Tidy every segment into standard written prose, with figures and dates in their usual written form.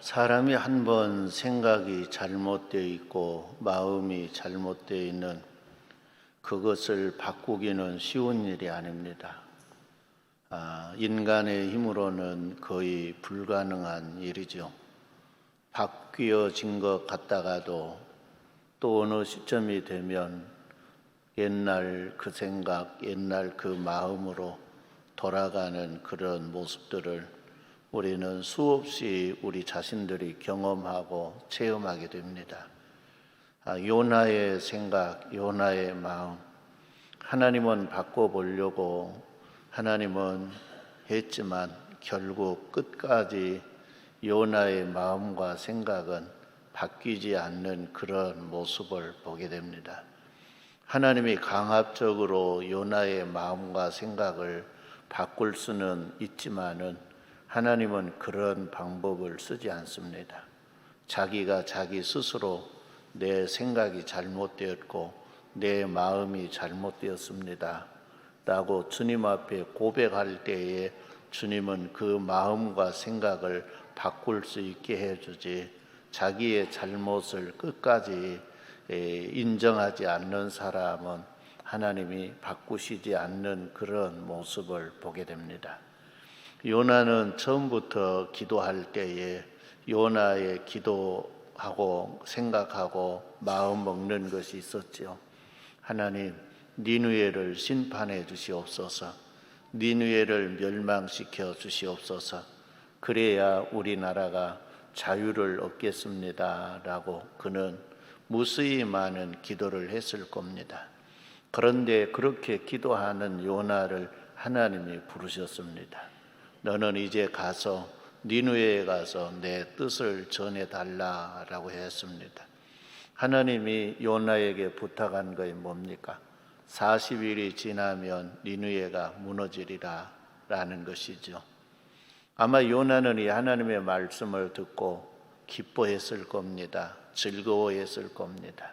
사람이 한 번 생각이 잘못되어 있고 마음이 잘못되어 있는 그것을 바꾸기는 쉬운 일이 아닙니다. 인간의 힘으로는 거의 불가능한 일이죠. 바뀌어진 것 같다가도 또 어느 시점이 되면 옛날 그 생각, 옛날 그 마음으로 돌아가는 그런 모습들을 우리는 수없이 우리 자신들이 경험하고 체험하게 됩니다. 요나의 생각, 요나의 마음, 하나님은 바꿔보려고 하나님은 했지만 결국 끝까지 요나의 마음과 생각은 바뀌지 않는 그런 모습을 보게 됩니다. 하나님이 강압적으로 요나의 마음과 생각을 바꿀 수는 있지만은 하나님은 그런 방법을 쓰지 않습니다. 자기가 자기 스스로 내 생각이 잘못되었고 내 마음이 잘못되었습니다 라고 주님 앞에 고백할 때에 주님은 그 마음과 생각을 바꿀 수 있게 해주지, 자기의 잘못을 끝까지 인정하지 않는 사람은 하나님이 바꾸시지 않는 그런 모습을 보게 됩니다. 요나는 처음부터 기도할 때에 요나의 기도하고 생각하고 마음 먹는 것이 있었죠. 하나님, 니느웨를 심판해 주시옵소서. 니느웨를 멸망시켜 주시옵소서. 그래야 우리나라가 자유를 얻겠습니다 라고 그는 무수히 많은 기도를 했을 겁니다. 그런데 그렇게 기도하는 요나를 하나님이 부르셨습니다. 너는 이제 가서 니느웨에 가서 내 뜻을 전해달라라고 했습니다. 하나님이 요나에게 부탁한 것이 뭡니까? 40일이 지나면 니느웨가 무너지리라 라는 것이죠. 아마 요나는 이 하나님의 말씀을 듣고 기뻐했을 겁니다. 즐거워했을 겁니다.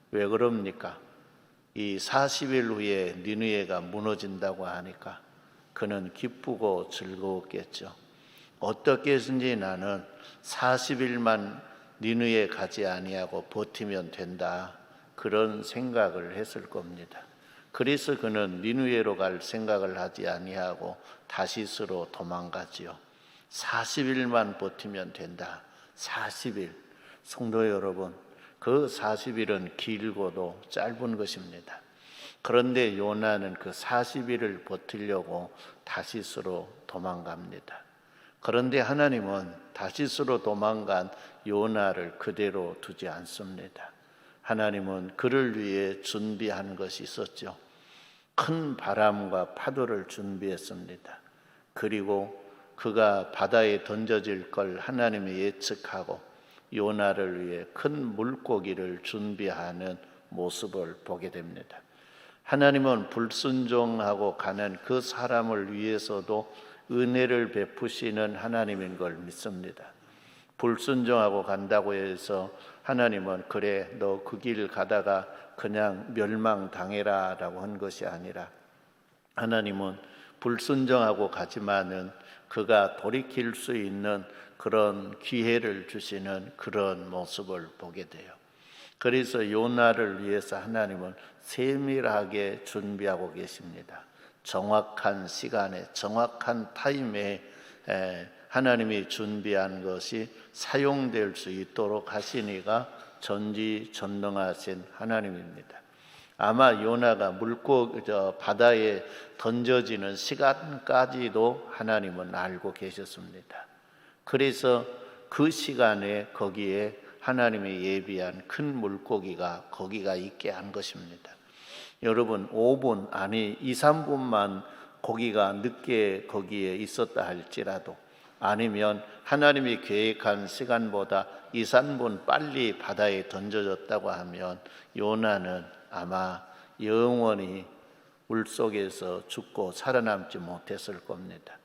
왜 그럽니까? 이 40일 후에 니느웨가 무너진다고 하니까 그는 기쁘고 즐거웠겠죠. 어떻게 해서든지 나는 40일만 니느웨에 가지 아니하고 버티면 된다, 그런 생각을 했을 겁니다. 그래서 그는 니느웨로 갈 생각을 하지 아니하고 다시스로 도망가지요. 40일만 버티면 된다. 40일. 성도 여러분, 그 40일은 길고도 짧은 것입니다. 그런데 요나는 그 40일을 버티려고 다시스로 도망갑니다. 그런데 하나님은 다시스로 도망간 요나를 그대로 두지 않습니다. 하나님은 그를 위해 준비한 것이 있었죠. 큰 바람과 파도를 준비했습니다. 그리고 그가 바다에 던져질 걸 하나님이 예측하고 요나를 위해 큰 물고기를 준비하는 모습을 보게 됩니다. 하나님은 불순종하고 가는 그 사람을 위해서도 은혜를 베푸시는 하나님인 걸 믿습니다. 불순종하고 간다고 해서 하나님은 그래 너 그 길 가다가 그냥 멸망당해라 라고 한 것이 아니라, 하나님은 불순종하고 가지만은 그가 돌이킬 수 있는 그런 기회를 주시는 그런 모습을 보게 돼요. 그래서 요나를 위해서 하나님은 세밀하게 준비하고 계십니다. 정확한 시간에 정확한 타임에 하나님이 준비한 것이 사용될 수 있도록 하시니가 전지전능하신 하나님입니다. 아마 요나가 바다에 던져지는 시간까지도 하나님은 알고 계셨습니다. 그래서 그 시간에 거기에 하나님이 예비한 큰 물고기가 거기가 있게 한 것입니다. 여러분 5분 아니 2, 3분만 고기가 늦게 거기에 있었다 할지라도, 아니면 하나님이 계획한 시간보다 2, 3분 빨리 바다에 던져졌다고 하면 요나는 아마 영원히 물속에서 죽고 살아남지 못했을 겁니다.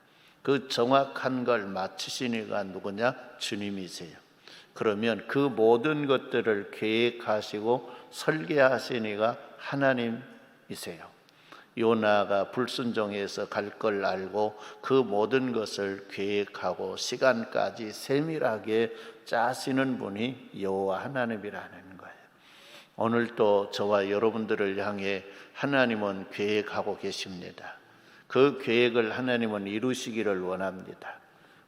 그 정확한 걸 맞추신 이가 누구냐? 주님이세요. 그러면 그 모든 것들을 계획하시고 설계하신 이가 하나님이세요. 요나가 불순종해서 갈 걸 알고 그 모든 것을 계획하고 시간까지 세밀하게 짜시는 분이 여호와 하나님이라는 거예요. 오늘도 저와 여러분들을 향해 하나님은 계획하고 계십니다. 그 계획을 하나님은 이루시기를 원합니다.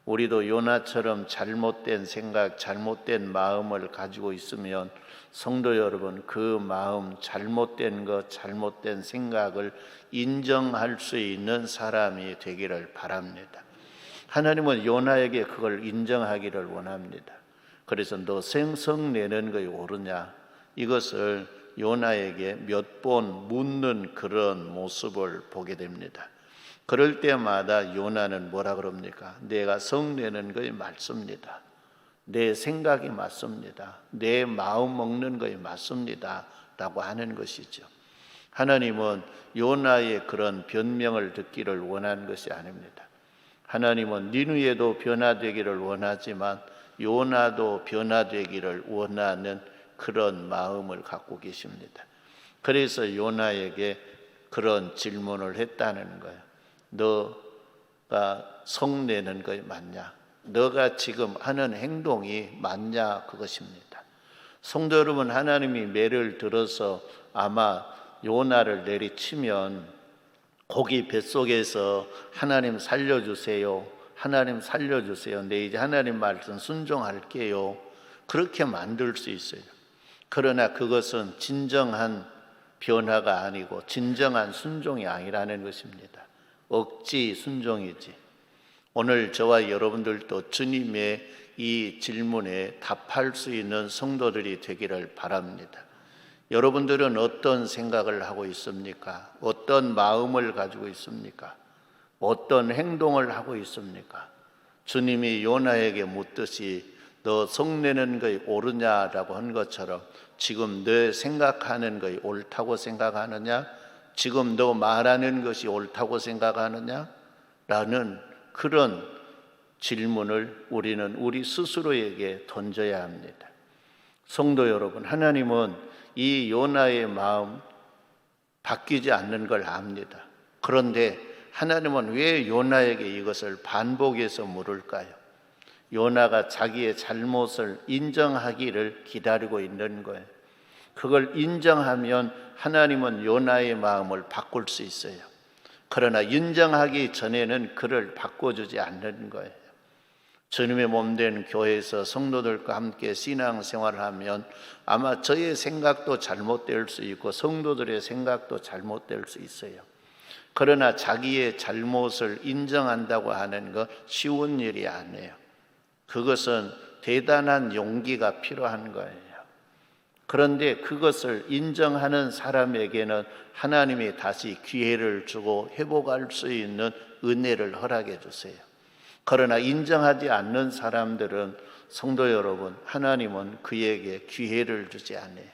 우리도 요나처럼 잘못된 생각, 잘못된 마음을 가지고 있으면 성도 여러분, 그 마음, 잘못된 것, 잘못된 생각을 인정할 수 있는 사람이 되기를 바랍니다. 하나님은 요나에게 그걸 인정하기를 원합니다. 그래서 너 성내는 것이 옳으냐? 이것을 요나에게 몇 번 묻는 그런 모습을 보게 됩니다. 그럴 때마다 요나는 뭐라 그럽니까? 내가 성내는 것이 맞습니다. 내 생각이 맞습니다. 내 마음 먹는 것이 맞습니다. 라고 하는 것이죠. 하나님은 요나의 그런 변명을 듣기를 원하는 것이 아닙니다. 하나님은 니느웨도 변화되기를 원하지만 요나도 변화되기를 원하는 그런 마음을 갖고 계십니다. 그래서 요나에게 그런 질문을 했다는 거예요. 너가 성내는 것이 맞냐? 너가 지금 하는 행동이 맞냐? 그것입니다. 성도 여러분, 하나님이 매를 들어서 아마 요나를 내리치면 고기 뱃속에서 하나님 살려주세요, 하나님 살려주세요, 내 이제 하나님 말씀 순종할게요, 그렇게 만들 수 있어요. 그러나 그것은 진정한 변화가 아니고 진정한 순종이 아니라는 것입니다. 억지 순종이지. 오늘 저와 여러분들도 주님의 이 질문에 답할 수 있는 성도들이 되기를 바랍니다. 여러분들은 어떤 생각을 하고 있습니까? 어떤 마음을 가지고 있습니까? 어떤 행동을 하고 있습니까? 주님이 요나에게 묻듯이 너 성내는 것이 옳으냐라고 한 것처럼 지금 너 생각하는 것이 옳다고 생각하느냐? 지금 너 말하는 것이 옳다고 생각하느냐? 라는 그런 질문을 우리는 우리 스스로에게 던져야 합니다. 성도 여러분, 하나님은 이 요나의 마음 바뀌지 않는 걸 압니다. 그런데 하나님은 왜 요나에게 이것을 반복해서 물을까요? 요나가 자기의 잘못을 인정하기를 기다리고 있는 거예요. 그걸 인정하면 하나님은 요나의 마음을 바꿀 수 있어요. 그러나 인정하기 전에는 그를 바꿔주지 않는 거예요. 주님의 몸된 교회에서 성도들과 함께 신앙생활을 하면 아마 저의 생각도 잘못될 수 있고 성도들의 생각도 잘못될 수 있어요. 그러나 자기의 잘못을 인정한다고 하는 것 쉬운 일이 아니에요. 그것은 대단한 용기가 필요한 거예요. 그런데 그것을 인정하는 사람에게는 하나님이 다시 기회를 주고 회복할 수 있는 은혜를 허락해 주세요. 그러나 인정하지 않는 사람들은 성도 여러분, 하나님은 그에게 기회를 주지 않아요.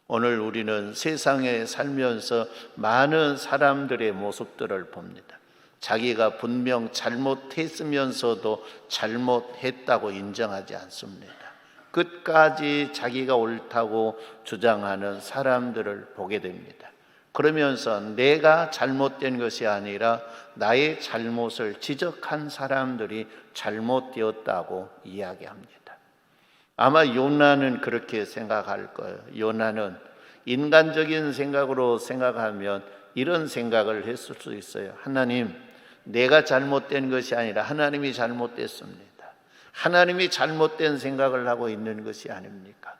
오늘 우리는 세상에 살면서 많은 사람들의 모습들을 봅니다. 자기가 분명 잘못했으면서도 잘못했다고 인정하지 않습니다. 끝까지 자기가 옳다고 주장하는 사람들을 보게 됩니다. 그러면서 내가 잘못된 것이 아니라 나의 잘못을 지적한 사람들이 잘못되었다고 이야기합니다. 아마 요나는 그렇게 생각할 거예요. 요나는 인간적인 생각으로 생각하면 이런 생각을 했을 수 있어요. 하나님, 내가 잘못된 것이 아니라 하나님이 잘못됐습니다. 하나님이 잘못된 생각을 하고 있는 것이 아닙니까?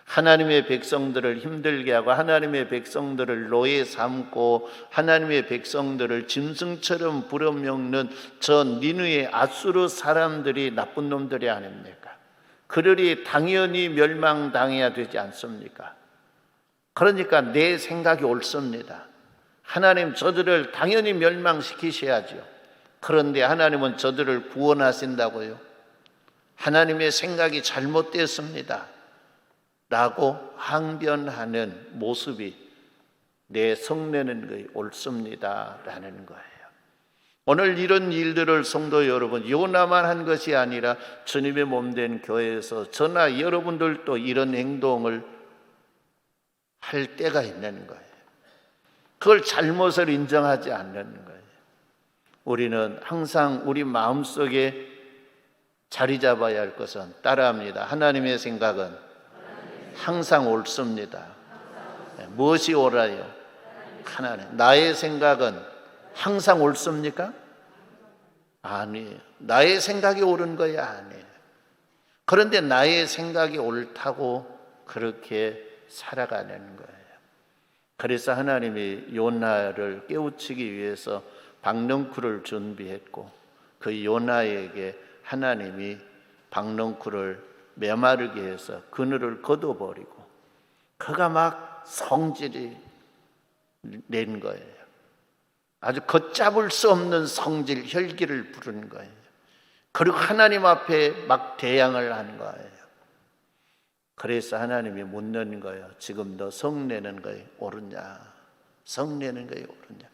하나님의 백성들을 힘들게 하고 하나님의 백성들을 노예 삼고 하나님의 백성들을 짐승처럼 부려먹는 저 니느웨 아수르 사람들이 나쁜 놈들이 아닙니까? 그들이 당연히 멸망당해야 되지 않습니까? 그러니까 내 생각이 옳습니다. 하나님, 저들을 당연히 멸망시키셔야죠. 그런데 하나님은 저들을 구원하신다고요? 하나님의 생각이 잘못되었습니다 라고 항변하는 모습이 내 성내는 것이 옳습니다 라는 거예요. 오늘 이런 일들을 성도 여러분, 요나만 한 것이 아니라 주님의 몸된 교회에서 저나 여러분들도 이런 행동을 할 때가 있는 거예요. 그걸 잘못을 인정하지 않는 거예요. 우리는 항상 우리 마음속에 자리 잡아야 할 것은 따라합니다. 하나님의 생각은 항상 옳습니다. 무엇이 옳아요? 하나님. 나의 생각은 항상 옳습니까? 아니에요. 나의 생각이 옳은 거야? 아니에요. 그런데 나의 생각이 옳다고 그렇게 살아가는 거예요. 그래서 하나님이 요나를 깨우치기 위해서 박넝쿨을 준비했고, 그 요나에게 하나님이 박넝쿨을 메마르게 해서 그늘을 걷어버리고, 그가 막 성질이 낸 거예요. 아주 걷잡을 수 없는 성질, 혈기를 부른 거예요. 그리고 하나님 앞에 막 대항을 한 거예요. 그래서 하나님이 묻는 거예요. 지금 너 성내는 거에 옳으냐? 성내는 거에 옳으냐?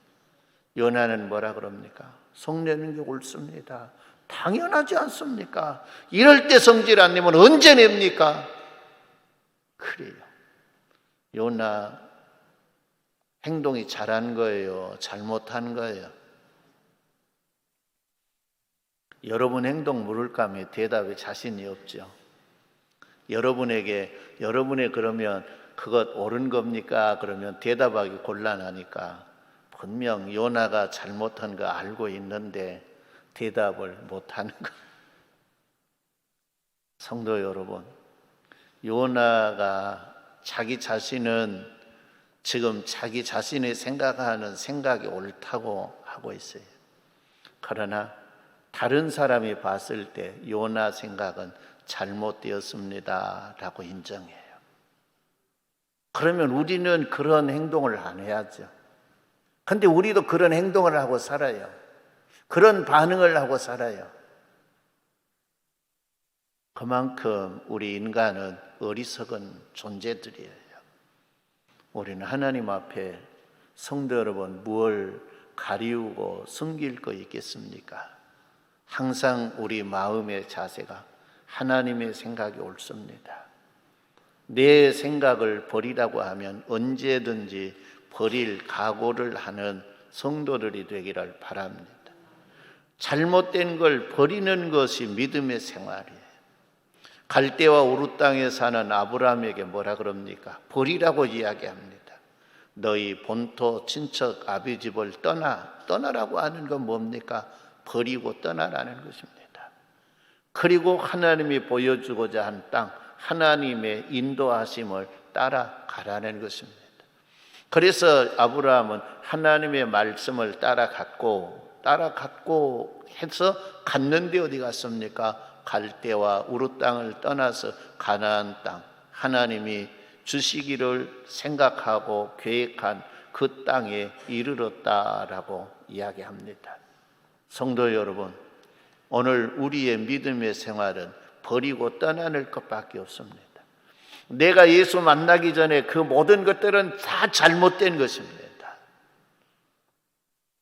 요나는 뭐라 그럽니까? 성내는 게 옳습니다. 당연하지 않습니까? 이럴 때 성질 안 내면 언제 냅니까? 그래요. 요나 행동이 잘한 거예요? 잘못한 거예요? 여러분 행동 물을까 하면 대답에 자신이 없죠. 여러분의 그러면 그것 옳은 겁니까? 그러면 대답하기 곤란하니까 분명 요나가 잘못한 거 알고 있는데 대답을 못하는 거예요. 성도 여러분, 요나가 자기 자신은 지금 자기 자신이 생각하는 생각이 옳다고 하고 있어요. 그러나 다른 사람이 봤을 때 요나 생각은 잘못되었습니다 라고 인정해요. 그러면 우리는 그런 행동을 안 해야죠. 근데 우리도 그런 행동을 하고 살아요. 그런 반응을 하고 살아요. 그만큼 우리 인간은 어리석은 존재들이에요. 우리는 하나님 앞에 성도 여러분 뭘 가리우고 숨길 거 있겠습니까? 항상 우리 마음의 자세가 하나님의 생각이 옳습니다. 내 생각을 버리라고 하면 언제든지 버릴 각오를 하는 성도들이 되기를 바랍니다. 잘못된 걸 버리는 것이 믿음의 생활이에요. 갈대와 우루 땅에 사는 아브라함에게 뭐라 그럽니까? 버리라고 이야기합니다. 너희 본토 친척 아비 집을 떠나라고 하는 건 뭡니까? 버리고 떠나라는 것입니다. 그리고 하나님이 보여주고자 한 땅, 하나님의 인도하심을 따라가라는 것입니다. 그래서 아브라함은 하나님의 말씀을 따라갔고 해서 갔는데 어디 갔습니까? 갈대와 우루 땅을 떠나서 가나안 땅, 하나님이 주시기를 생각하고 계획한 그 땅에 이르렀다라고 이야기합니다. 성도 여러분, 오늘 우리의 믿음의 생활은 버리고 떠나는 것밖에 없습니다. 내가 예수 만나기 전에 그 모든 것들은 다 잘못된 것입니다.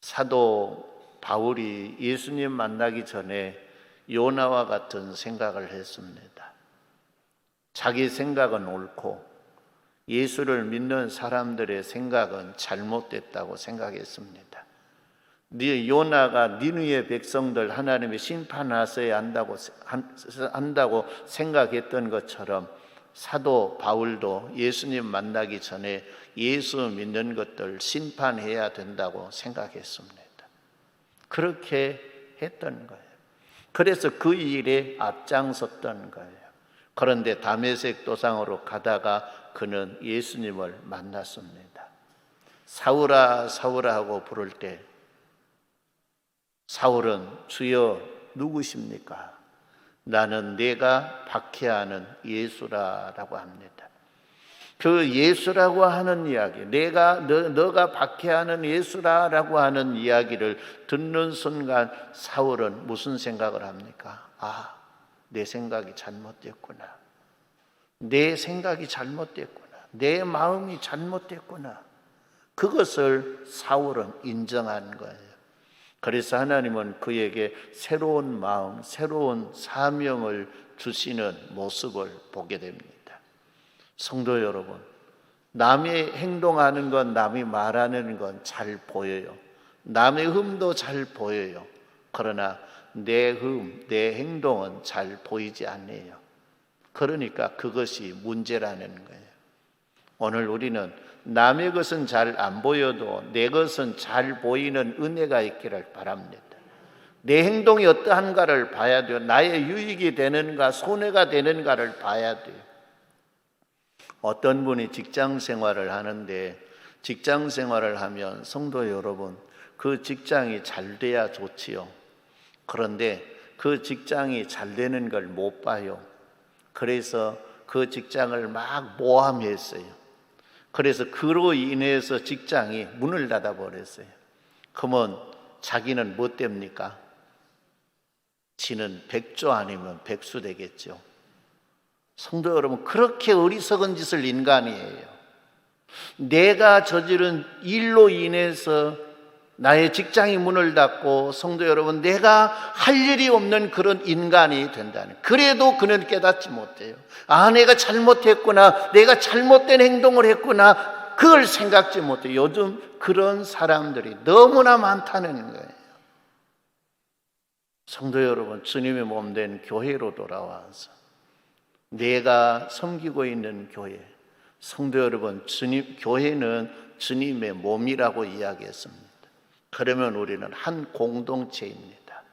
사도 바울이 예수님 만나기 전에 요나와 같은 생각을 했습니다. 자기 생각은 옳고 예수를 믿는 사람들의 생각은 잘못됐다고 생각했습니다. 요나가 니느웨 백성들 하나님이 심판하셔야 한다고 생각했던 것처럼 사도 바울도 예수님 만나기 전에 예수 믿는 것들 심판해야 된다고 생각했습니다. 그렇게 했던 거예요. 그래서 그 일에 앞장섰던 거예요. 그런데 다메섹 도상으로 가다가 그는 예수님을 만났습니다. 사울아 사울아 하고 부를 때 사울은 주여 누구십니까? 나는 내가 박해하는 예수라라고 합니다. 그 예수라고 하는 이야기, 너가 박해하는 예수라라고 하는 이야기를 듣는 순간 사울은 무슨 생각을 합니까? 아, 내 생각이 잘못됐구나. 내 생각이 잘못됐구나. 내 마음이 잘못됐구나. 그것을 사울은 인정한 거예요. 그래서 하나님은 그에게 새로운 마음, 새로운 사명을 주시는 모습을 보게 됩니다. 성도 여러분, 남이 행동하는 건, 남이 말하는 건 잘 보여요. 남의 흠도 잘 보여요. 그러나 내 흠, 내 행동은 잘 보이지 않네요. 그러니까 그것이 문제라는 거예요. 오늘 우리는 남의 것은 잘 안 보여도 내 것은 잘 보이는 은혜가 있기를 바랍니다. 내 행동이 어떠한가를 봐야 돼요. 나의 유익이 되는가 손해가 되는가를 봐야 돼요. 어떤 분이 직장 생활을 하는데, 직장 생활을 하면 성도 여러분, 그 직장이 잘 돼야 좋지요. 그런데 그 직장이 잘 되는 걸 못 봐요. 그래서 그 직장을 막 모함했어요. 그래서 그로 인해서 직장이 문을 닫아 버렸어요. 그러면 자기는 뭐 됩니까? 지는 백조 아니면 백수 되겠죠. 성도 여러분, 그렇게 어리석은 짓을 인간이에요. 내가 저지른 일로 인해서 나의 직장이 문을 닫고, 성도 여러분, 내가 할 일이 없는 그런 인간이 된다는, 그래도 그는 깨닫지 못해요. 아, 내가 잘못했구나, 내가 잘못된 행동을 했구나, 그걸 생각지 못해요. 요즘 그런 사람들이 너무나 많다는 거예요. 성도 여러분, 주님의 몸된 교회로 돌아와서 내가 섬기고 있는 교회, 성도 여러분, 교회는 주님의 몸이라고 이야기했습니다. 그러면 우리는 한 공동체입니다.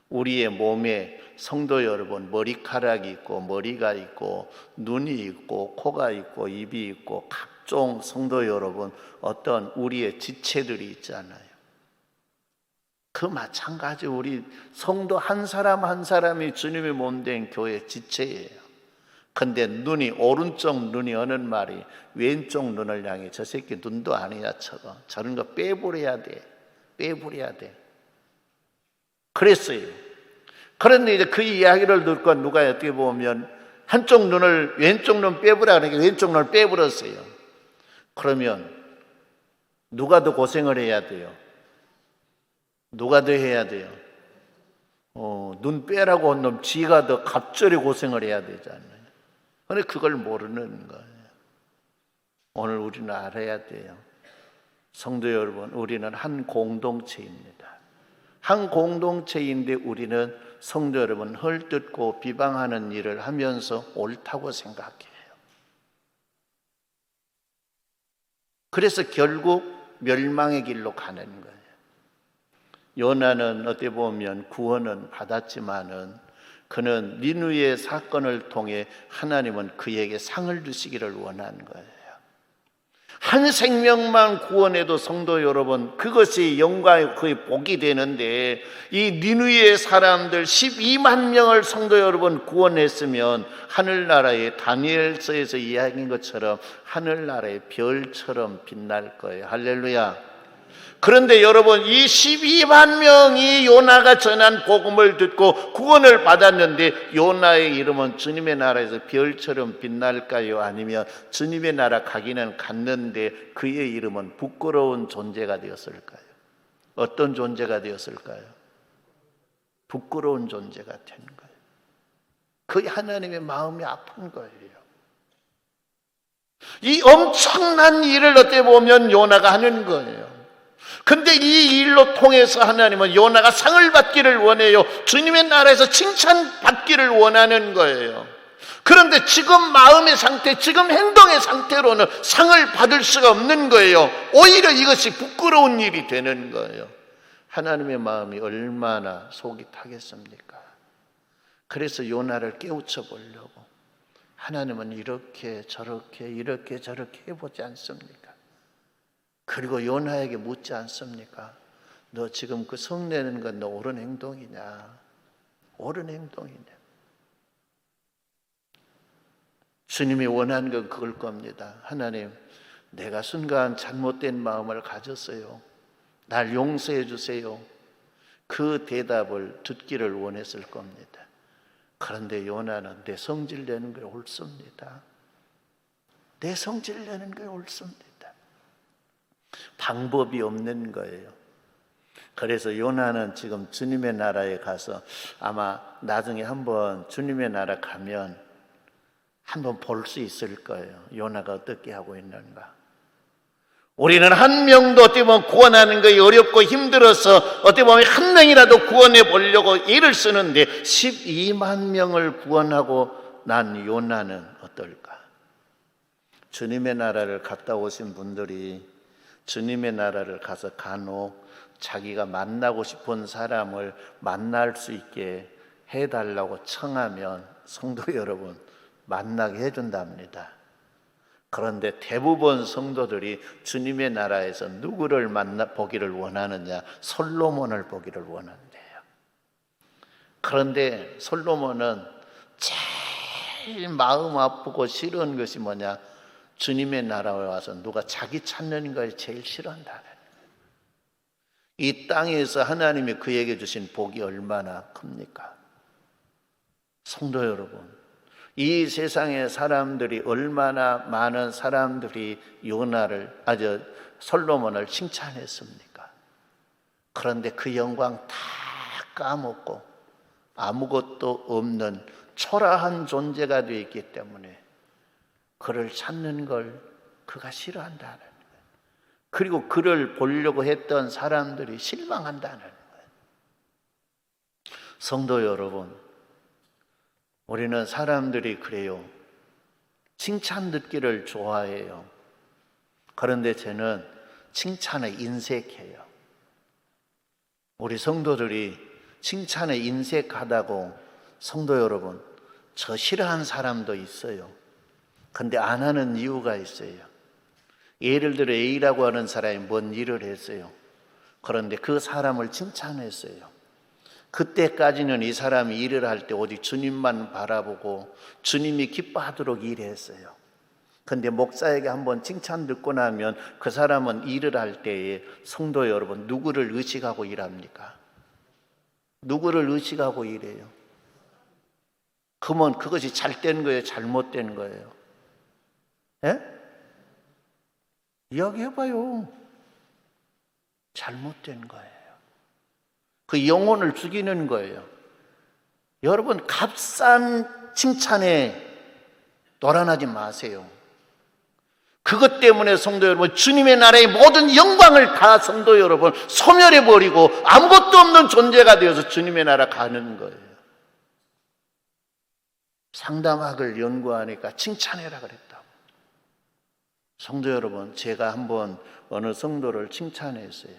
우리의 몸에 성도 여러분, 머리카락이 있고 머리가 있고 눈이 있고 코가 있고 입이 있고 각종 성도 여러분, 어떤 우리의 지체들이 있잖아요. 그 마찬가지 우리 성도 한 사람 한 사람이 주님의 몸된 교회 지체예요. 근데 눈이, 오른쪽 눈이 어는 말이 왼쪽 눈을 향해, 저 새끼 눈도 아니야 저거, 저런 거 빼버려야 돼, 빼버려야 돼, 그랬어요. 그런데 이제 그 이야기를 듣고 누가 어떻게 보면 한쪽 눈을, 왼쪽 눈 빼버려 그러니까 왼쪽 눈을 빼버렸어요. 그러면 누가 더 고생을 해야 돼요? 누가 더 해야 돼요? 눈 빼라고 한 놈 지가 더 갑절이 고생을 해야 되잖아요. 그런데 그걸 모르는 거예요. 오늘 우리는 알아야 돼요. 성도 여러분, 우리는 한 공동체입니다. 한 공동체인데 우리는 성도 여러분, 헐뜯고 비방하는 일을 하면서 옳다고 생각해요. 그래서 결국 멸망의 길로 가는 거예요. 요나는 어떻게 보면 구원은 받았지만은 그는 니느웨 사건을 통해 하나님은 그에게 상을 주시기를 원한 거예요. 한 생명만 구원해도 성도 여러분, 그것이 영광의 그의 복이 되는데, 이 니느웨 사람들 12만 명을 성도 여러분 구원했으면 하늘나라의 다니엘서에서 이야기한 것처럼 하늘나라의 별처럼 빛날 거예요. 할렐루야. 그런데 여러분, 이 12만 명이 요나가 전한 복음을 듣고 구원을 받았는데, 요나의 이름은 주님의 나라에서 별처럼 빛날까요? 아니면 주님의 나라 가기는 갔는데 그의 이름은 부끄러운 존재가 되었을까요? 어떤 존재가 되었을까요? 부끄러운 존재가 된 거예요. 그게 하나님의 마음이 아픈 거예요. 이 엄청난 일을 어떻게 보면 요나가 하는 거예요. 근데 이 일로 통해서 하나님은 요나가 상을 받기를 원해요. 주님의 나라에서 칭찬받기를 원하는 거예요. 그런데 지금 마음의 상태, 지금 행동의 상태로는 상을 받을 수가 없는 거예요. 오히려 이것이 부끄러운 일이 되는 거예요. 하나님의 마음이 얼마나 속이 타겠습니까? 그래서 요나를 깨우쳐 보려고 하나님은 이렇게 저렇게 해보지 않습니까? 그리고 요나에게 묻지 않습니까? 너 지금 그 성내는 건 너 옳은 행동이냐? 옳은 행동이냐? 주님이 원하는 건 그걸 겁니다. 하나님, 내가 순간 잘못된 마음을 가졌어요. 날 용서해 주세요. 그 대답을 듣기를 원했을 겁니다. 그런데 요나는 내 성질 내는 게 옳습니다. 내 성질 내는 게 옳습니다. 방법이 없는 거예요. 그래서 요나는 지금 주님의 나라에 가서, 아마 나중에 한번 주님의 나라 가면 한번 볼 수 있을 거예요. 요나가 어떻게 하고 있는가. 우리는 한 명도 어떻게 보면 구원하는 것이 어렵고 힘들어서 어떻게 보면 한 명이라도 구원해 보려고 애를 쓰는데 12만 명을 구원하고 난 요나는 어떨까? 주님의 나라를 갔다 오신 분들이 주님의 나라를 가서 간혹 자기가 만나고 싶은 사람을 만날 수 있게 해달라고 청하면 성도 여러분 만나게 해준답니다. 그런데 대부분 성도들이 주님의 나라에서 누구를 보기를 원하느냐? 솔로몬을 보기를 원한대요. 그런데 솔로몬은 제일 마음 아프고 싫은 것이 뭐냐? 주님의 나라에 와서 누가 자기 찾는 걸 제일 싫어한다는 거예요. 이 땅에서 하나님이 그에게 주신 복이 얼마나 큽니까? 성도 여러분, 이 세상의 사람들이 얼마나 많은 사람들이 솔로몬을 칭찬했습니까? 그런데 그 영광 다 까먹고 아무것도 없는 초라한 존재가 되어 있기 때문에 그를 찾는 걸 그가 싫어한다는 거예요. 그리고 그를 보려고 했던 사람들이 실망한다는 거예요. 성도 여러분, 우리는 사람들이 그래요. 칭찬 듣기를 좋아해요. 그런데 저는 칭찬에 인색해요. 우리 성도들이 칭찬에 인색하다고 성도 여러분, 저 싫어하는 사람도 있어요. 근데 안 하는 이유가 있어요. 예를 들어 A라고 하는 사람이 뭔 일을 했어요. 그런데 그 사람을 칭찬했어요. 그때까지는 이 사람이 일을 할 때 오직 주님만 바라보고 주님이 기뻐하도록 일했어요. 그런데 목사에게 한번 칭찬 듣고 나면 그 사람은 일을 할 때에 성도 여러분 누구를 의식하고 일합니까? 누구를 의식하고 일해요? 그러면 그것이 잘된 거예요? 잘못된 거예요? 예? 이야기해봐요. 잘못된 거예요. 그 영혼을 죽이는 거예요. 여러분 값싼 칭찬에 놀아나지 마세요. 그것 때문에 성도 여러분 주님의 나라의 모든 영광을 다 성도 여러분 소멸해버리고 아무것도 없는 존재가 되어서 주님의 나라 가는 거예요. 상담학을 연구하니까 칭찬해라 그랬다고. 성도 여러분 제가 한번 어느 성도를 칭찬했어요.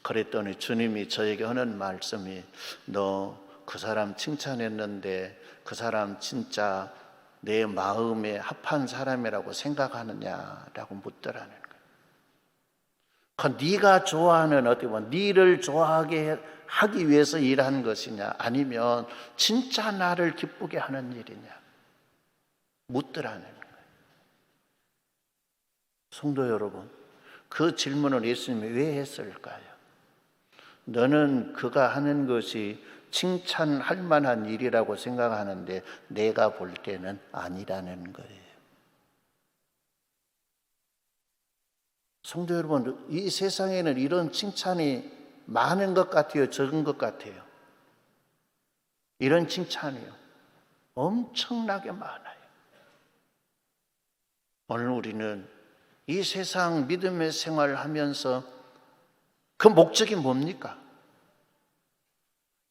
그랬더니 주님이 저에게 하는 말씀이 너 그 사람 칭찬했는데 그 사람 진짜 내 마음에 합한 사람이라고 생각하느냐라고 묻더라는 거예요. 그 네가 좋아하는 어떻게 보면 네를 좋아하게 하기 위해서 일한 것이냐 아니면 진짜 나를 기쁘게 하는 일이냐 묻더라는 거예요. 성도 여러분 그 질문을 예수님이 왜 했을까요? 너는 그가 하는 것이 칭찬할 만한 일이라고 생각하는데 내가 볼 때는 아니라는 거예요. 성도 여러분, 이 세상에는 이런 칭찬이 많은 것 같아요? 적은 것 같아요? 이런 칭찬이요. 엄청나게 많아요. 오늘 우리는 이 세상 믿음의 생활을 하면서 그 목적이 뭡니까?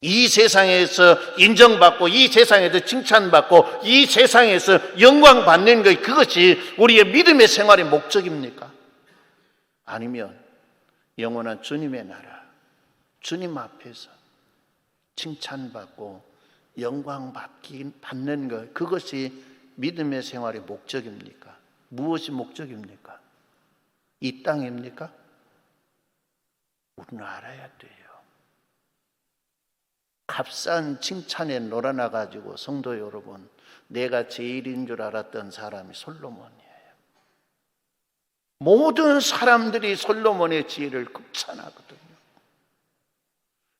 이 세상에서 인정받고 이 세상에서 칭찬받고 이 세상에서 영광받는 것 그것이 우리의 믿음의 생활의 목적입니까? 아니면 영원한 주님의 나라 주님 앞에서 칭찬받고 영광받는 것 그것이 믿음의 생활의 목적입니까? 무엇이 목적입니까? 이 땅입니까? 우리는 알아야 돼요. 값싼 칭찬에 놀아나가지고 성도 여러분 내가 제일인 줄 알았던 사람이 솔로몬이에요. 모든 사람들이 솔로몬의 지혜를 극찬하거든요.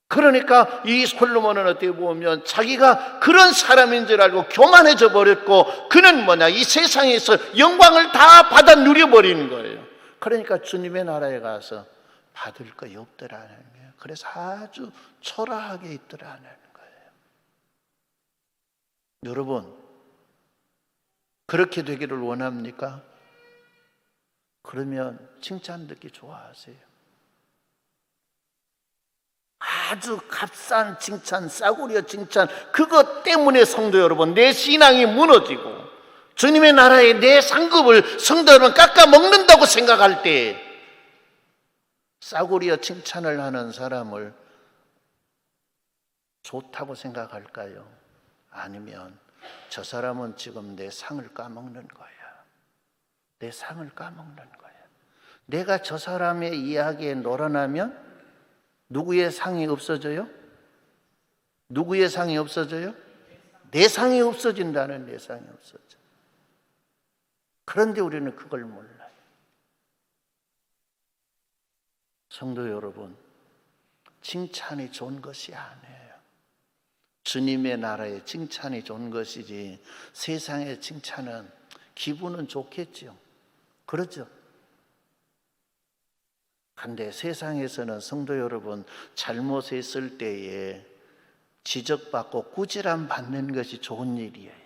그러니까 이 솔로몬은 어떻게 보면 자기가 그런 사람인 줄 알고 교만해져 버렸고 그는 뭐냐 이 세상에서 영광을 다 받아 누려버리는 거예요. 그러니까 주님의 나라에 가서 받을 것이 없더라는 거예요. 그래서 아주 초라하게 있더라는 거예요. 여러분 그렇게 되기를 원합니까? 그러면 칭찬 듣기 좋아하세요. 아주 값싼 칭찬, 싸구려 칭찬, 그것 때문에 성도 여러분, 내 신앙이 무너지고 주님의 나라에 내 상급을 성도 여러분 깎아먹는다고 생각할 때 싸구려 칭찬을 하는 사람을 좋다고 생각할까요? 아니면 저 사람은 지금 내 상을 까먹는 거야. 내 상을 까먹는 거야. 내가 저 사람의 이야기에 놀아나면 누구의 상이 없어져요? 누구의 상이 없어져요? 내 상이 없어진다는, 내 상이 없어져. 그런데 우리는 그걸 몰라요. 성도 여러분, 칭찬이 좋은 것이 아니에요. 주님의 나라에 칭찬이 좋은 것이지 세상의 칭찬은 기분은 좋겠죠. 그렇죠? 근데 세상에서는 성도 여러분, 잘못했을 때에 지적받고 꾸지람 받는 것이 좋은 일이에요.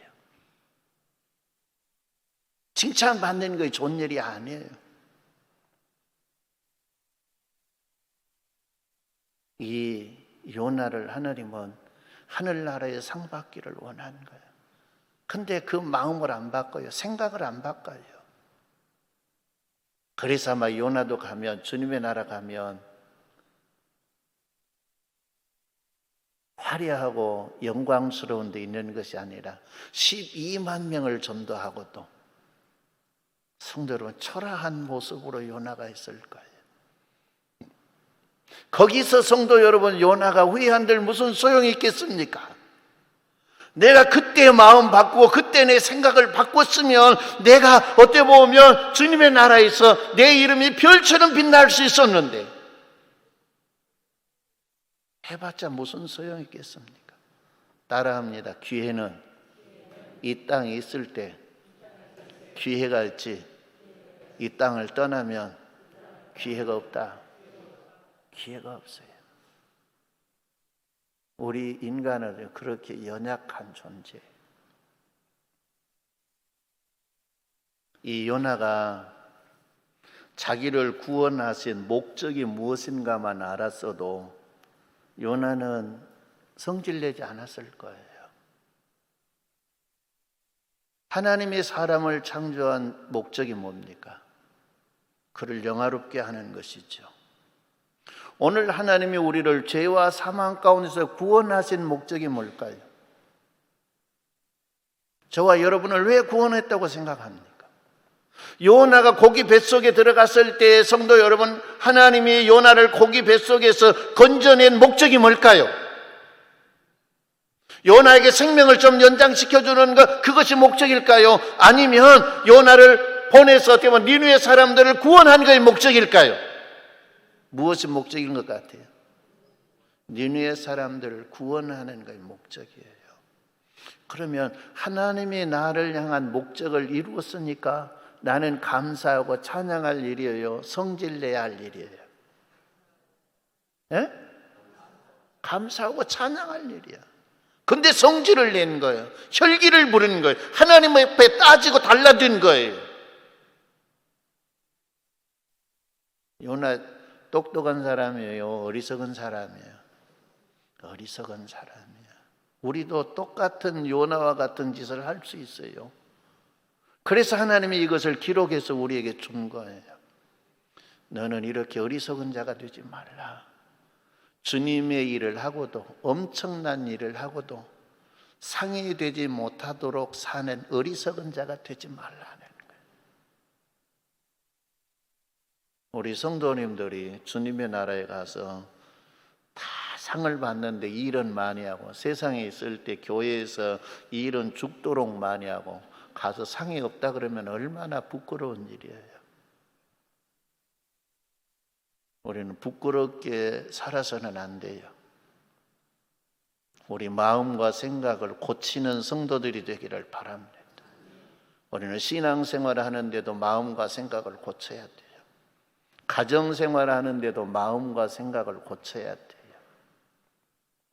칭찬받는 것이 좋은 일이 아니에요. 이 요나를 하나님은 하늘나라에 상 받기를 원하는 거예요. 근데 그 마음을 안 바꿔요. 생각을 안 바꿔요. 그래서 아마 요나도 가면, 주님의 나라 가면 화려하고 영광스러운 데 있는 것이 아니라 12만 명을 전도하고 또 성도 여러분, 초라한 모습으로 요나가 있을 거예요. 거기서 성도 여러분, 요나가 후회한들 무슨 소용이 있겠습니까? 내가 그때 마음 바꾸고 그때 내 생각을 바꿨으면 내가 어떻게 보면 주님의 나라에서 내 이름이 별처럼 빛날 수 있었는데 해봤자 무슨 소용이 있겠습니까? 따라합니다. 기회는 이 땅에 있을 때 기회가 있지, 이 땅을 떠나면 기회가 없다. 기회가 없어요. 우리 인간은 그렇게 연약한 존재. 이 요나가 자기를 구원하신 목적이 무엇인가만 알았어도 요나는 성질내지 않았을 거예요. 하나님이 사람을 창조한 목적이 뭡니까? 그를 영화롭게 하는 것이죠. 오늘 하나님이 우리를 죄와 사망 가운데서 구원하신 목적이 뭘까요? 저와 여러분을 왜 구원했다고 생각합니까? 요나가 고기 뱃속에 들어갔을 때 성도 여러분, 하나님이 요나를 고기 뱃속에서 건져낸 목적이 뭘까요? 요나에게 생명을 좀 연장시켜주는 것, 그것이 목적일까요? 아니면 요나를 보내서 어떻게 보면 니느웨 사람들을 구원하는 것이 목적일까요? 무엇이 목적인 것 같아요? 니느웨 사람들을 구원하는 것이 목적이에요. 그러면 하나님이 나를 향한 목적을 이루었으니까 나는 감사하고 찬양할 일이에요? 성질내야 할 일이에요? 예? 감사하고 찬양할 일이야. 근데 성질을 낸 거예요. 혈기를 부린 거예요. 하나님 앞에 따지고 달라든 거예요. 요나 똑똑한 사람이에요? 어리석은 사람이에요? 어리석은 사람이에요. 우리도 똑같은 요나와 같은 짓을 할 수 있어요. 그래서 하나님이 이것을 기록해서 우리에게 준 거예요. 너는 이렇게 어리석은 자가 되지 말라. 주님의 일을 하고도, 엄청난 일을 하고도 상이 되지 못하도록 사는 어리석은 자가 되지 말라는 거예요. 우리 성도님들이 주님의 나라에 가서 다 상을 받는데 일은 많이 하고, 세상에 있을 때 교회에서 일은 죽도록 많이 하고 가서 상이 없다 그러면 얼마나 부끄러운 일이에요. 우리는 부끄럽게 살아서는 안 돼요. 우리 마음과 생각을 고치는 성도들이 되기를 바랍니다. 우리는 신앙생활을 하는데도 마음과 생각을 고쳐야 돼요. 가정생활을 하는데도 마음과 생각을 고쳐야 돼요.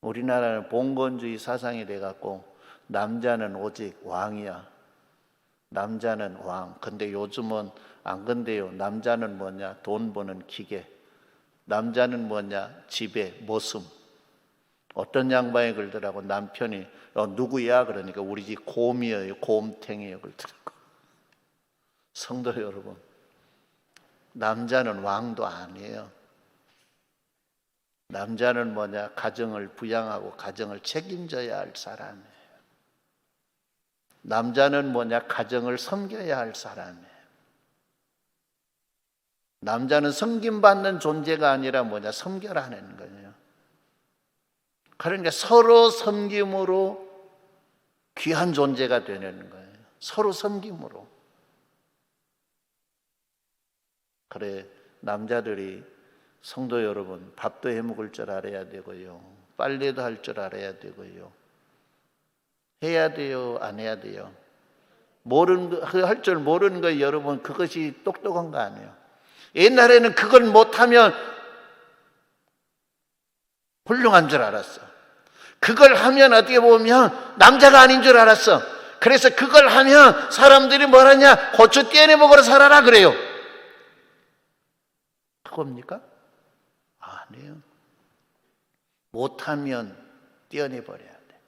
우리나라는 봉건주의 사상이 돼갖고 남자는 오직 왕이야, 남자는 왕. 근데 요즘은 안 건데요. 남자는 뭐냐? 돈 버는 기계. 남자는 뭐냐? 지배, 모습. 어떤 양반이 그러더라고. 남편이 누구야? 그러니까 우리 집 곰이에요. 곰탱이에요. 그러더라고. 성도 여러분, 남자는 왕도 아니에요. 남자는 뭐냐? 가정을 부양하고 가정을 책임져야 할 사람이에요. 남자는 뭐냐? 가정을 섬겨야 할 사람이에요. 남자는 섬김받는 존재가 아니라 뭐냐? 섬겨라는 거예요. 그러니까 서로 섬김으로 귀한 존재가 되는 거예요. 서로 섬김으로. 그래, 남자들이 성도 여러분, 밥도 해 먹을 줄 알아야 되고요. 빨래도 할 줄 알아야 되고요. 해야 돼요, 안 해야 돼요? 할 줄 모르는 거 여러분, 그것이 똑똑한 거 아니에요. 옛날에는 그걸 못하면 훌륭한 줄 알았어. 그걸 하면 어떻게 보면 남자가 아닌 줄 알았어. 그래서 그걸 하면 사람들이 뭐라냐? 고추 떼내 먹으러 살아라 그래요. 그겁니까? 아니에요. 못하면 떼어내버려야 돼.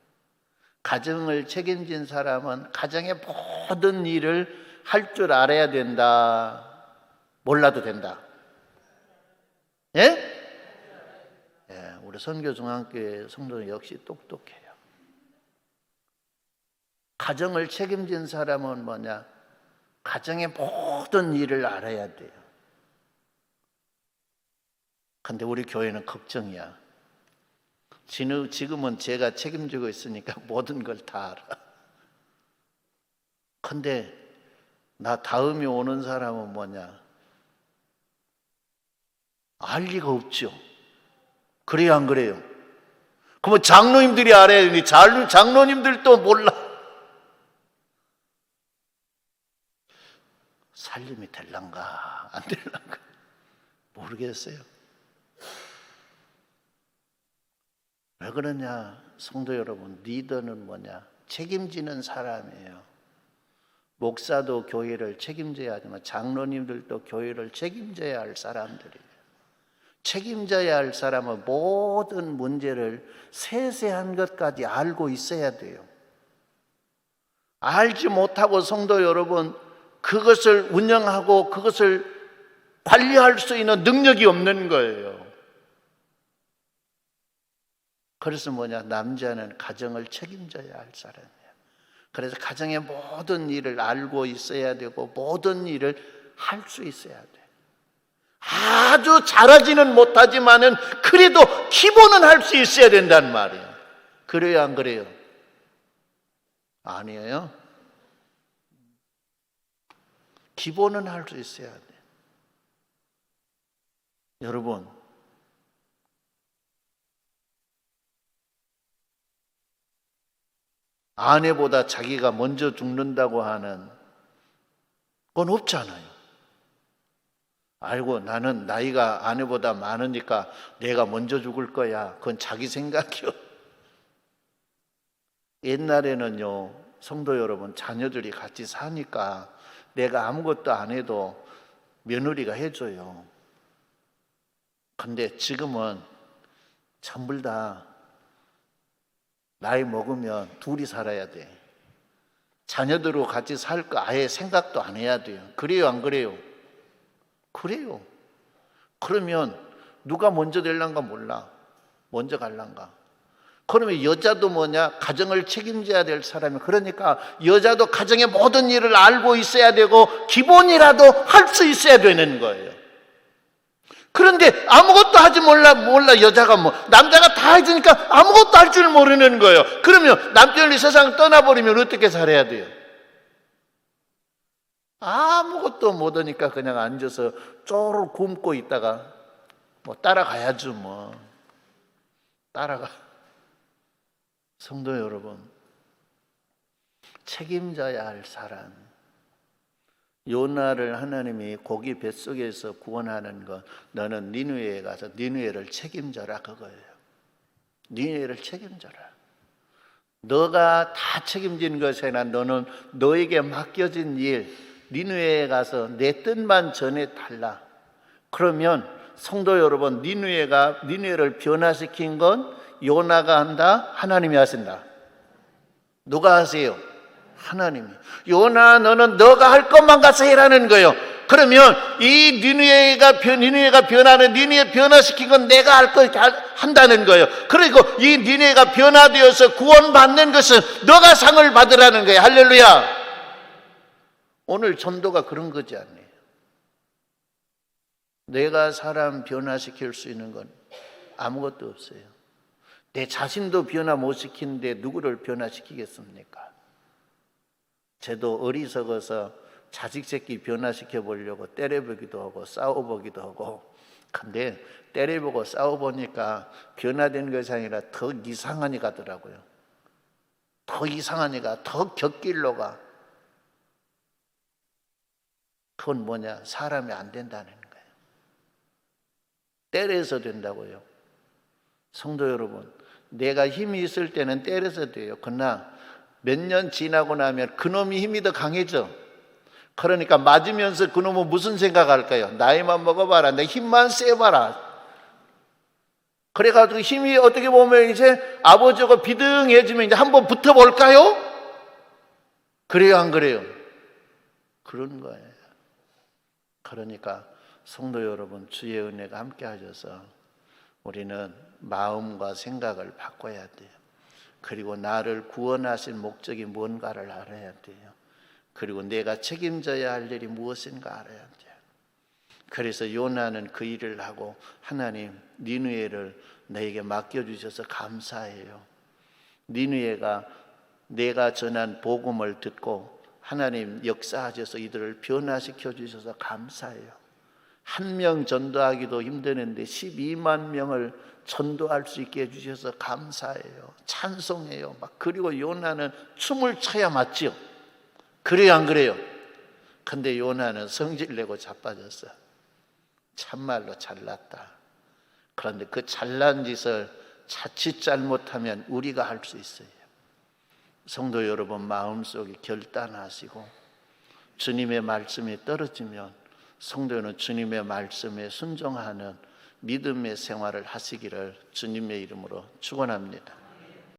가정을 책임진 사람은 가정의 모든 일을 할 줄 알아야 된다. 몰라도 된다. 예? 예, 우리 선교중앙교회 성도는 역시 똑똑해요. 가정을 책임진 사람은 뭐냐? 가정의 모든 일을 알아야 돼요. 근데 우리 교회는 걱정이야. 지금은 제가 책임지고 있으니까 모든 걸 다 알아. 근데 나 다음에 오는 사람은 뭐냐? 알 리가 없죠. 그래요, 안 그래요? 그러면 장로님들이 알아야 되니 장로님들도 몰라. 살림이 될란가 안 될란가 모르겠어요. 왜 그러냐? 성도 여러분, 리더는 뭐냐? 책임지는 사람이에요. 목사도 교회를 책임져야 하지만 장로님들도 교회를 책임져야 할 사람들이에요. 책임져야 할 사람은 모든 문제를 세세한 것까지 알고 있어야 돼요. 알지 못하고 성도 여러분, 그것을 운영하고 그것을 관리할 수 있는 능력이 없는 거예요. 그래서 뭐냐? 남자는 가정을 책임져야 할 사람이에요. 그래서 가정의 모든 일을 알고 있어야 되고 모든 일을 할 수 있어야 돼요. 아주 잘하지는 못하지만은 그래도 기본은 할 수 있어야 된단 말이에요. 그래요, 안 그래요? 아니에요. 기본은 할 수 있어야 돼요. 여러분, 아내보다 자기가 먼저 죽는다고 하는 건 없잖아요. 알고 나는 나이가 아내보다 많으니까 내가 먼저 죽을 거야. 그건 자기 생각이요. 옛날에는요, 성도 여러분, 자녀들이 같이 사니까 내가 아무것도 안 해도 며느리가 해줘요. 근데 지금은 전부 다 나이 먹으면 둘이 살아야 돼. 자녀들하고 같이 살 거 아예 생각도 안 해야 돼요. 그래요, 안 그래요? 그래요. 그러면 누가 먼저 될란가 몰라. 먼저 갈란가. 그러면 여자도 뭐냐? 가정을 책임져야 될 사람이. 그러니까 여자도 가정의 모든 일을 알고 있어야 되고 기본이라도 할 수 있어야 되는 거예요. 그런데 아무것도 하지 몰라 여자가 남자가 다 해주니까 아무것도 할 줄 모르는 거예요. 그러면 남편이 세상 떠나버리면 어떻게 살아야 돼요? 아무것도 못하니까 그냥 앉아서 쪼르르 굶고 있다가 따라가야죠 따라가. 성도 여러분, 책임져야 할 사람. 요나를 하나님이 고기 뱃속에서 구원하는 것, 너는 니느웨에 가서 니느웨를 책임져라, 그거예요. 니느웨를 책임져라. 너가 다 책임진 것이 아니라 너는 너에게 맡겨진 일, 니느웨에 가서 내 뜻만 전해 달라. 그러면 성도 여러분, 니느웨를 변화시킨 건 요나가 한다? 하나님이 하신다? 누가 하세요? 하나님이. 요나, 너는 너가 할 것만 가서 해라는 거예요. 그러면 이 니느웨가 변하는, 니느웨 변화시킨 건 내가 할 거 한다는 거예요. 그리고 이 니느웨가 변화되어서 구원받는 것은 너가 상을 받으라는 거예요. 할렐루야. 오늘 전도가 그런 거지 않나요? 내가 사람 변화시킬 수 있는 건 아무것도 없어요. 내 자신도 변화 못 시키는데 누구를 변화시키겠습니까? 저도 어리석어서 자식 새끼 변화시켜 보려고 때려보기도 하고 싸워보기도 하고, 근데 때려보고 싸워보니까 변화된 것이 아니라 더 이상하니 가더라고요. 더 이상하니 가, 더 곁길로 가. 그건 뭐냐? 사람이 안 된다는 거예요. 때려서 된다고요. 성도 여러분, 내가 힘이 있을 때는 때려서 돼요. 그러나 몇 년 지나고 나면 그놈이 힘이 더 강해져. 그러니까 맞으면서 그놈은 무슨 생각할까요? 나이만 먹어봐라, 내 힘만 세봐라. 그래가지고 힘이 어떻게 보면 이제 아버지가 비등해지면 이제 한번 붙어볼까요? 그래요, 안 그래요? 그런 거예요. 그러니까 성도 여러분, 주의 은혜가 함께 하셔서 우리는 마음과 생각을 바꿔야 돼요. 그리고 나를 구원하신 목적이 뭔가를 알아야 돼요. 그리고 내가 책임져야 할 일이 무엇인가 알아야 돼요. 그래서 요나는 그 일을 하고, 하나님, 니느웨를 너에게 맡겨주셔서 감사해요. 니느웨가 내가 전한 복음을 듣고 하나님 역사하셔서 이들을 변화시켜 주셔서 감사해요. 한 명 전도하기도 힘드는데 12만 명을 전도할 수 있게 해주셔서 감사해요. 찬송해요. 그리고 요나는 춤을 춰야 맞지요. 그래요, 안 그래요? 근데 요나는 성질내고 자빠졌어. 참말로 잘났다. 그런데 그 잘난 짓을 자칫 잘못하면 우리가 할 수 있어요. 성도 여러분, 마음속에 결단하시고 주님의 말씀이 떨어지면 성도는 주님의 말씀에 순종하는 믿음의 생활을 하시기를 주님의 이름으로 축원합니다.